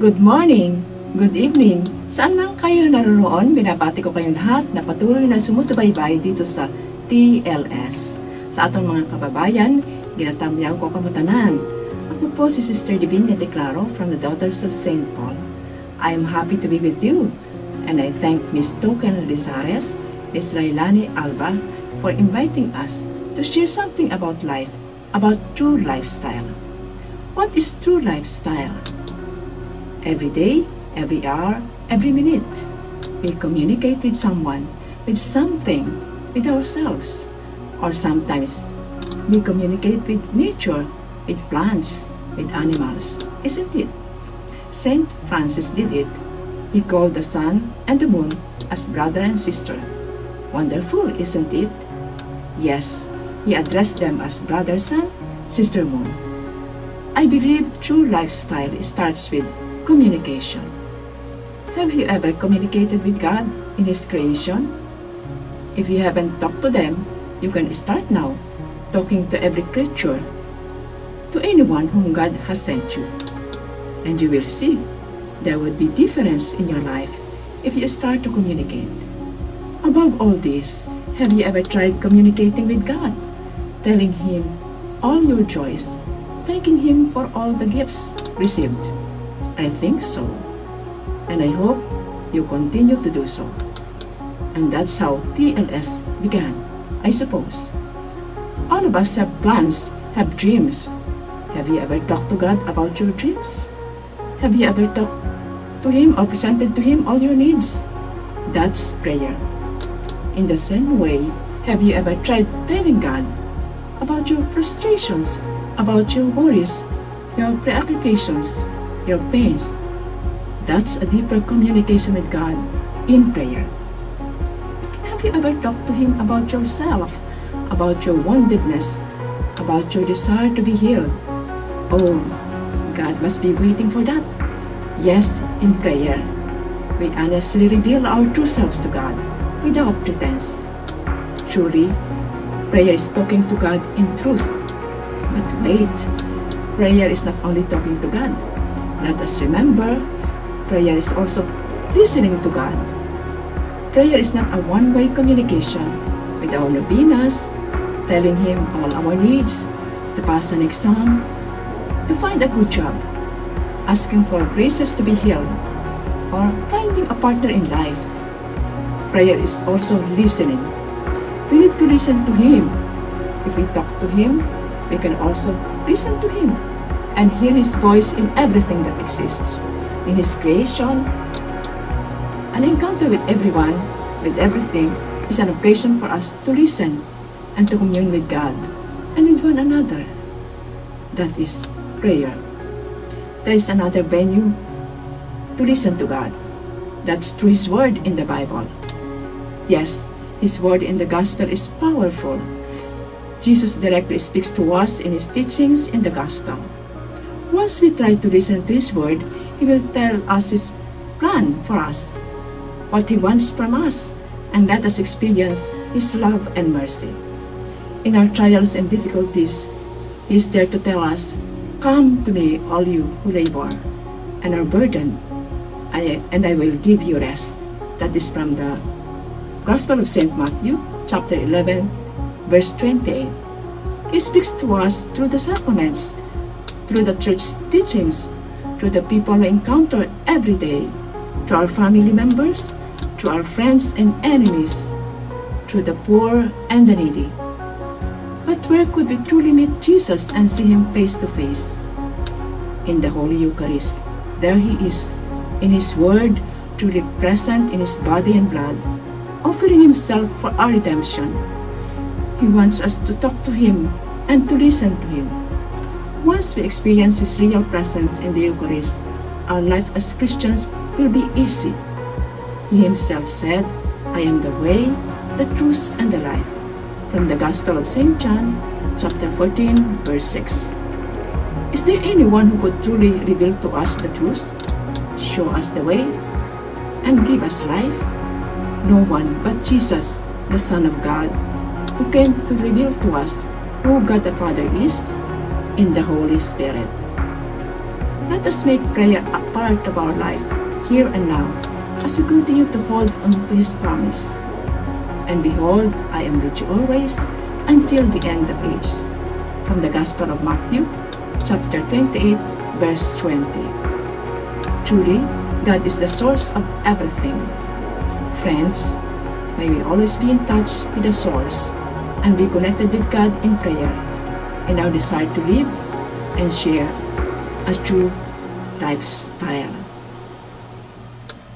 Good morning, good evening, saan man kayo naroon, binabati ko kayong lahat na patuloy na sumusubaybay dito sa TLS. Sa atong mga kababayan, ginatamyaw ko kamutanan. Ako po si Sister Divina De Claro from the Daughters of St. Paul. I am happy to be with you, and I thank Ms. Token Lizares, Ms. Railani Alba for inviting us to share something about life, about true lifestyle. What is true lifestyle? Every day, every hour, every minute, we communicate with someone, with something, with ourselves. Or sometimes, we communicate with nature, with plants, with animals. Isn't it? Saint Francis did it. He called the sun and the moon as brother and sister. Wonderful, isn't it? Yes, he addressed them as brother sun, sister moon. I believe true lifestyle starts with communication. Have you ever communicated with God in His creation? If you haven't talked to them, you can start now, talking to every creature, to anyone whom God has sent you. And you will see there would be difference in your life if you start to communicate. Above all this, have you ever tried communicating with God, telling Him all your joys, thanking Him for all the gifts received? I think so, and I hope you continue to do so. And that's how TLS began, I suppose. All of us have plans, have dreams. Have you ever talked to God about your dreams? Have you ever talked to Him or presented to Him all your needs? That's prayer. In the same way, have you ever tried telling God about your frustrations, about your worries, your preoccupations, your pains? That's a deeper communication with God in prayer. Have you ever talked to Him about yourself, about your woundedness, about your desire to be healed? Oh, God must be waiting for that. Yes, in prayer, we honestly reveal our true selves to God without pretense. Truly, prayer is talking to God in truth. But wait, prayer is not only talking to God. Let us remember, prayer is also listening to God. Prayer is not a one-way communication with our novenas, telling Him all our needs, to pass an exam, to find a good job, asking for graces to be healed, or finding a partner in life. Prayer is also listening. We need to listen to Him. If we talk to Him, we can also listen to Him and hear His voice in everything that exists, in His creation. An encounter with everyone, with everything, is an occasion for us to listen and to commune with God and with one another. That is prayer. There is another venue to listen to God. That's through His Word in the Bible. Yes, His Word in the Gospel is powerful. Jesus directly speaks to us in His teachings in the Gospel. Once we try to listen to His Word, He will tell us His plan for us, what He wants from us, and let us experience His love and mercy. In our trials and difficulties, He is there to tell us, "Come to me, all you who labor and are burdened, and I will give you rest." That is from the Gospel of St. Matthew, chapter 11, verse 28. He speaks to us through the sacraments, through the church teachings, through the people we encounter every day, through our family members, through our friends and enemies, through the poor and the needy. But where could we truly meet Jesus and see Him face to face? In the Holy Eucharist. There He is, in His Word, truly present in His body and blood, offering Himself for our redemption. He wants us to talk to Him and to listen to Him. Once we experience His real presence in the Eucharist, our life as Christians will be easy. He Himself said, "I am the way, the truth, and the life." From the Gospel of St. John, chapter 14, verse 6. Is there anyone who could truly reveal to us the truth, show us the way, and give us life? No one but Jesus, the Son of God, who came to reveal to us who God the Father is in the Holy Spirit. Let us make prayer a part of our life, here and now, as we continue to hold on to His promise. And behold, I am with you always, until the end of age. From the Gospel of Matthew, chapter 28, verse 20. Truly, God is the source of everything. Friends, may we always be in touch with the source and be connected with God in prayer in our desire to live and share a true lifestyle.